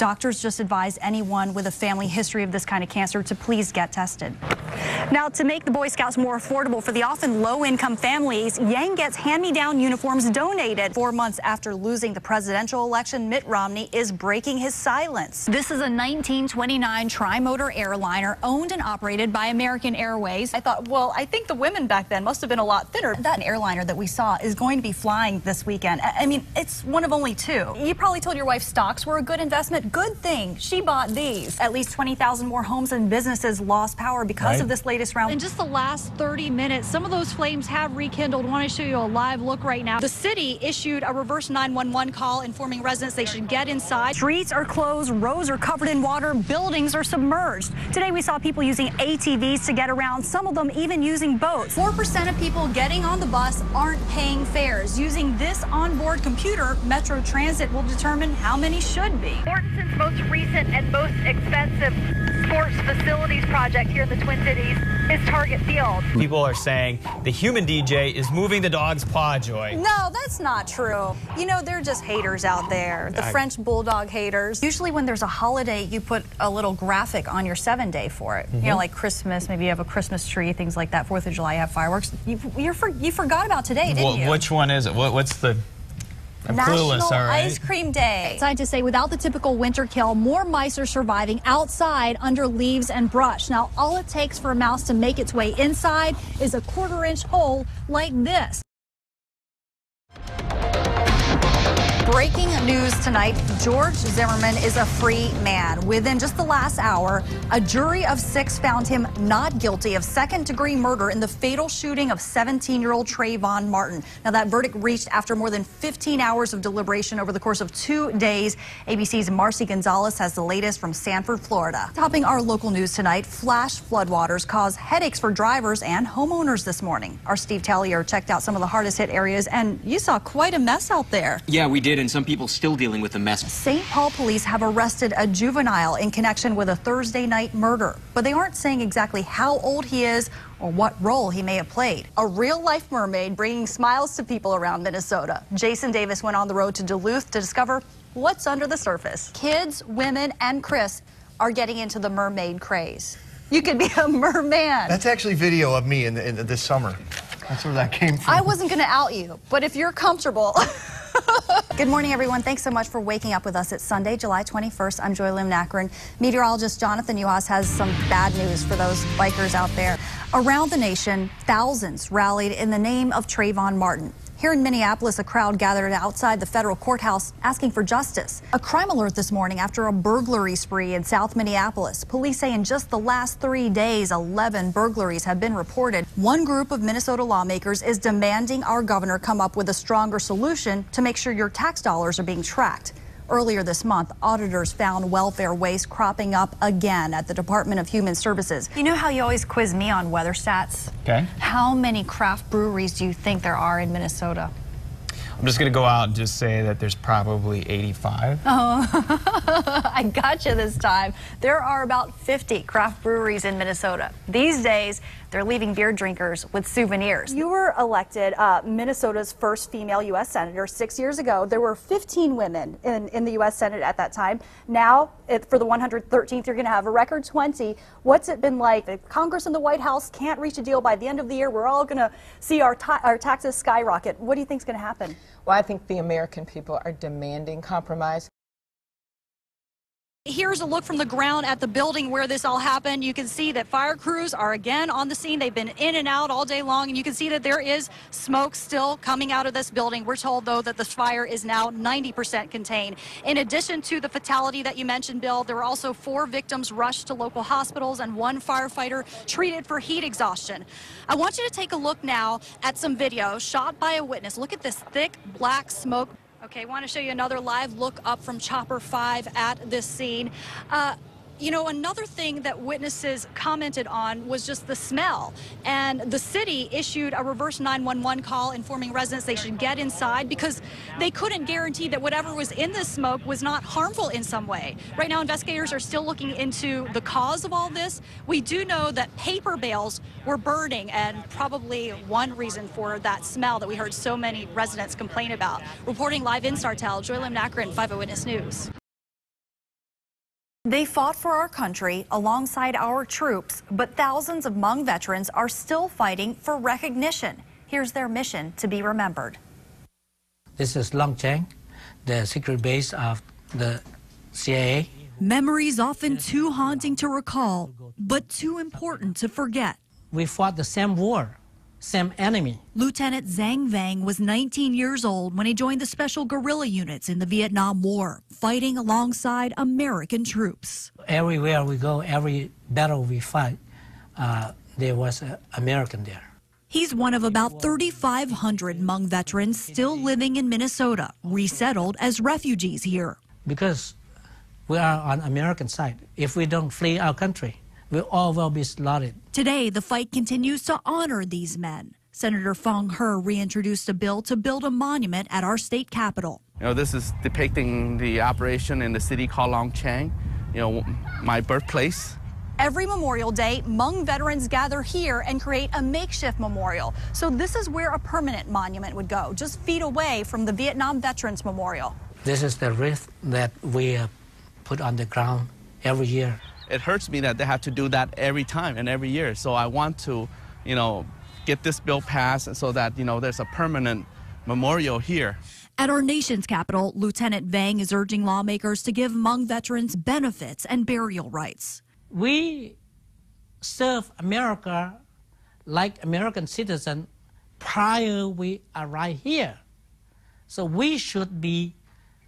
Doctors just advise anyone with a family history of this kind of cancer to please get tested. Now, to make the Boy Scouts more affordable for the often low-income families, Yang gets hand-me-down uniforms donated. 4 months after losing the presidential election, Mitt Romney is breaking his silence. This is a 1929 tri-motor airliner owned and operated by American Airways. I thought, well, I think the women back then must have been a lot thinner. That airliner that we saw is going to be flying this weekend. I mean, it's one of only two. You probably told your wife stocks were a good investment. Good thing she bought these. At least 20,000 more homes and businesses lost power because of this latest round. In just the last 30 minutes, some of those flames have rekindled. I want to show you a live look right now. The city issued a reverse 911 call informing residents they should get inside. Streets are closed, roads are covered in water, buildings are submerged. Today we saw people using ATVs to get around, some of them even using boats. 4% of people getting on the bus aren't paying fares. Using this onboard computer, Metro Transit will determine how many should be. Mortensen's most recent and most expensive sports facilities project here in the Twin Cities is Target Field. People are saying the human DJ is moving the dog's paw, Joy. No, that's not true. You know, they're just haters out there, the French bulldog haters. Usually when there's a holiday, you put a little graphic on your 7-day for it. You know, like Christmas, maybe you have a Christmas tree, things like that. 4th of July, you have fireworks. You forgot about today, didn't you? Which one is it? What's the... I'm clueless, National all right. Ice Cream Day. Scientists say without the typical winter kill, more mice are surviving outside under leaves and brush. Now, all it takes for a mouse to make its way inside is a 1/4-inch hole like this. Breaking news tonight, George Zimmerman is a free man. Within just the last hour, a jury of 6 found him not guilty of second-degree murder in the fatal shooting of 17-year-old Trayvon Martin. Now, that verdict reached after more than 15 hours of deliberation over the course of 2 days. ABC's Marcy Gonzalez has the latest from Sanford, Florida. Topping our local news tonight, flash floodwaters cause headaches for drivers and homeowners this morning. Our Steve Tellier checked out some of the hardest-hit areas, and you saw quite a mess out there. Yeah, we did. And some people still dealing with the mess. St. Paul police have arrested a juvenile in connection with a Thursday night murder, but they aren't saying exactly how old he is or what role he may have played. A real-life mermaid bringing smiles to people around Minnesota. Jason Davis went on the road to Duluth to discover what's under the surface. Kids, women, and Chris are getting into the mermaid craze. You could be a merman. That's actually video of me in this summer. That's where that came from. I wasn't going to out you, but if you're comfortable... Good morning, everyone. Thanks so much for waking up with us. It's Sunday, July 21st. I'm Joy Lim Nakrin. Meteorologist Jonathan Uhas has some bad news for those bikers out there. Around the nation, thousands rallied in the name of Trayvon Martin. Here in Minneapolis, a crowd gathered outside the federal courthouse asking for justice. A crime alert this morning after a burglary spree in South Minneapolis. Police say in just the last 3 days, 11 burglaries have been reported. One group of Minnesota lawmakers is demanding our governor come up with a stronger solution to make sure your tax dollars are being tracked. Earlier this month, auditors found welfare waste cropping up again at the Department of Human Services. You know how you always quiz me on weather stats? Okay. How many craft breweries do you think there are in Minnesota? I'm just going to go out and just say that there's probably 85. Oh, I got you this time. There are about 50 craft breweries in Minnesota. These days, they're leaving beer drinkers with souvenirs. You were elected Minnesota's first female U.S. Senator 6 years ago. There were 15 women in the U.S. Senate at that time. Now, for the 113th, you're going to have a record 20. What's it been like? The Congress and the White House can't reach a deal by the end of the year. We're all going to see our taxes skyrocket. What do you think is going to happen? Well, I think the American people are demanding compromise. Here's a look from the ground at the building where this all happened. You can see that fire crews are again on the scene. They've been in and out all day long, and you can see that there is smoke still coming out of this building. We're told, though, that the fire is now 90% contained. In addition to the fatality that you mentioned, Bill, there were also 4 victims rushed to local hospitals and 1 firefighter treated for heat exhaustion. I want you to take a look now at some video shot by a witness. Look at this thick black smoke. Okay, I want to show you another live look up from Chopper 5 at this scene. You know, another thing that witnesses commented on was just the smell. And the city issued a reverse 911 call informing residents they should get inside because they couldn't guarantee that whatever was in the smoke was not harmful in some way. Right now, investigators are still looking into the cause of all this. We do know that paper bales were burning, and probably one reason for that smell that we heard so many residents complain about. Reporting live in Sartell, Joy Lim Nakrin, 5 Eyewitness News. They fought for our country alongside our troops, but thousands of Hmong veterans are still fighting for recognition. Here's their mission to be remembered. This is Long Chang, the secret base of the CIA. Memories often too haunting to recall, but too important to forget. We fought the same war, same enemy. Lieutenant Zhang Vang was 19 years old when he joined the special guerrilla units in the Vietnam War, fighting alongside American troops. Everywhere we go, every battle we fight, there was an American there. He's one of about 3,500 Hmong veterans still living in Minnesota, resettled as refugees here. Because we are on American side. If we don't flee our country, we all will be slaughtered. Today, the fight continues to honor these men. Senator Fong He reintroduced a bill to build a monument at our state capitol. You know, this is depicting the operation in the city called Long Chang, you know, my birthplace. Every Memorial Day, Hmong veterans gather here and create a makeshift memorial. So this is where a permanent monument would go, just feet away from the Vietnam Veterans Memorial. This is the wreath that we put on the ground every year. It hurts me that they have to do that every time and every year. So I want to, you know, get this bill passed so that, you know, there's a permanent memorial here. At our nation's capital, Lieutenant Vang is urging lawmakers to give Hmong veterans benefits and burial rights. We serve America like American citizens prior we arrive here. So we should be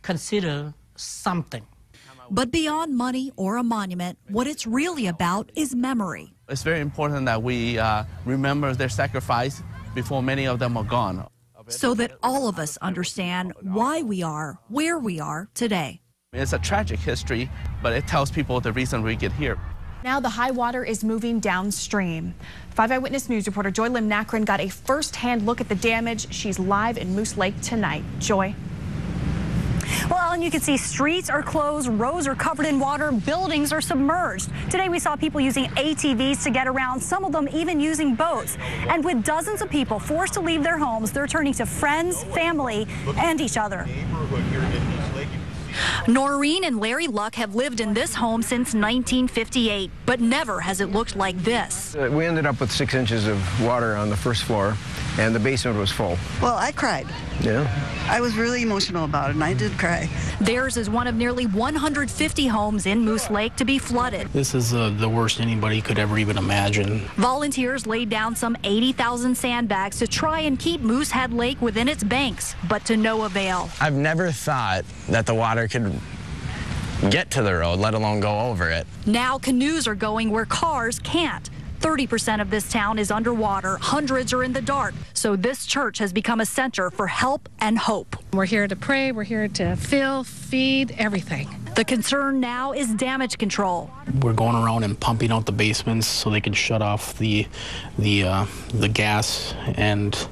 considered something. But beyond money or a monument, what it's really about is memory. It's very important that we remember their sacrifice before many of them are gone. So that all of us understand why we are where we are today. It's a tragic history, but it tells people the reason we get here. Now the high water is moving downstream. 5 Eyewitness News reporter Joy Lim Nakrin got a first-hand look at the damage. She's live in Moose Lake tonight. Joy. Well, Ellen, you can see streets are closed, roads are covered in water, buildings are submerged. Today we saw people using ATVs to get around, some of them even using boats. And with dozens of people forced to leave their homes, they're turning to friends, family, and each other. Noreen and Larry Luck have lived in this home since 1958, but never has it looked like this. We ended up with 6 inches of water on the first floor, and the basement was full. Well, I cried. Yeah. I was really emotional about it, and I did cry. Theirs is one of nearly 150 homes in Moose Lake to be flooded. This is the worst anybody could ever even imagine. Volunteers laid down some 80,000 sandbags to try and keep Moosehead Lake within its banks, but to no avail. I've never thought that the water could get to the road, let alone go over it. Now canoes are going where cars can't. 30% of this town is underwater. Hundreds are in the dark. So this church has become a center for help and hope. We're here to pray. We're here to fill, feed, everything. The concern now is damage control. We're going around and pumping out the basements so they can shut off the gas and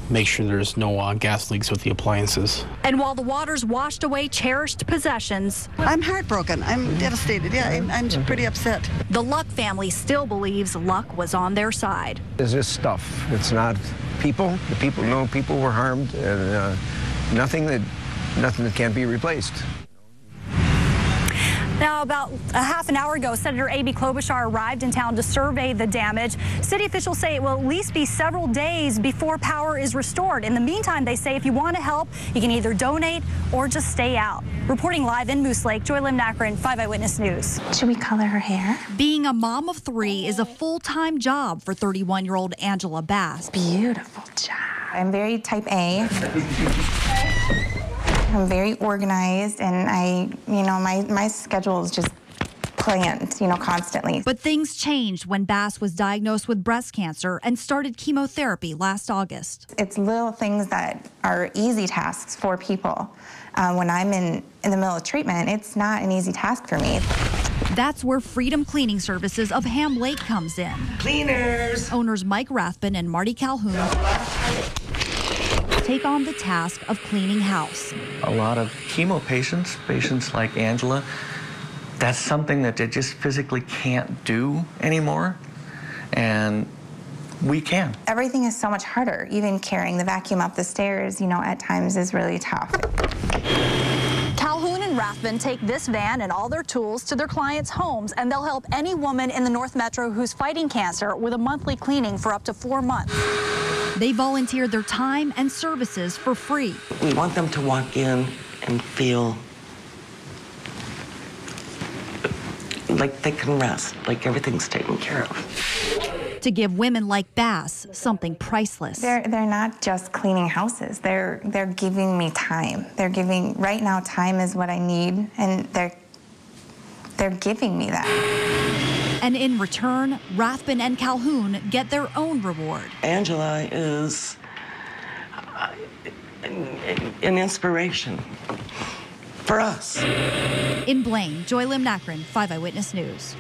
make sure there's no gas leaks with the appliances. And while the water's washed away cherished possessions, I'm heartbroken. I'm devastated. Yeah, I'm pretty upset. The Luck family still believes luck was on their side. It's just stuff. It's not people. The people know people were harmed, and nothing that can't be replaced. Now, about a half an hour ago, Senator A.B. Klobuchar arrived in town to survey the damage. City officials say it will at least be several days before power is restored. In the meantime, they say if you want to help, you can either donate or just stay out. Reporting live in Moose Lake, Joy Lim Nakrin, 5 Eyewitness News. Should we color her hair? Being a mom of 3 is a full-time job for 31-year-old Angela Bass. Beautiful job. I'm very type A. I'm very organized, and my schedule is just planned, constantly. But things changed when Bass was diagnosed with breast cancer and started chemotherapy last August. It's little things that are easy tasks for people. When I'm in the middle of treatment, it's not an easy task for me. That's where Freedom Cleaning Services of Ham Lake comes in. Cleaners! Owners Mike Rathbun and Marty Calhoun take on the task of cleaning house. A lot of chemo patients like Angela, that's something that they just physically can't do anymore, and we can. Everything is so much harder. Even carrying the vacuum up the stairs, at times is really tough. Calhoun and Rathbun take this van and all their tools to their clients' homes, and they'll help any woman in the North Metro who's fighting cancer with a monthly cleaning for up to 4 months. They volunteered their time and services for free. We want them to walk in and feel like they can rest, like everything's taken care of. To give women like Bass something priceless. They're not just cleaning houses. They're giving me time. They're giving, right now time is what I need, and they're giving me that. And in return, Rathbun and Calhoun get their own reward. Angela is an inspiration for us. In Blaine, Joy Lim Nakrin, 5 Eyewitness News.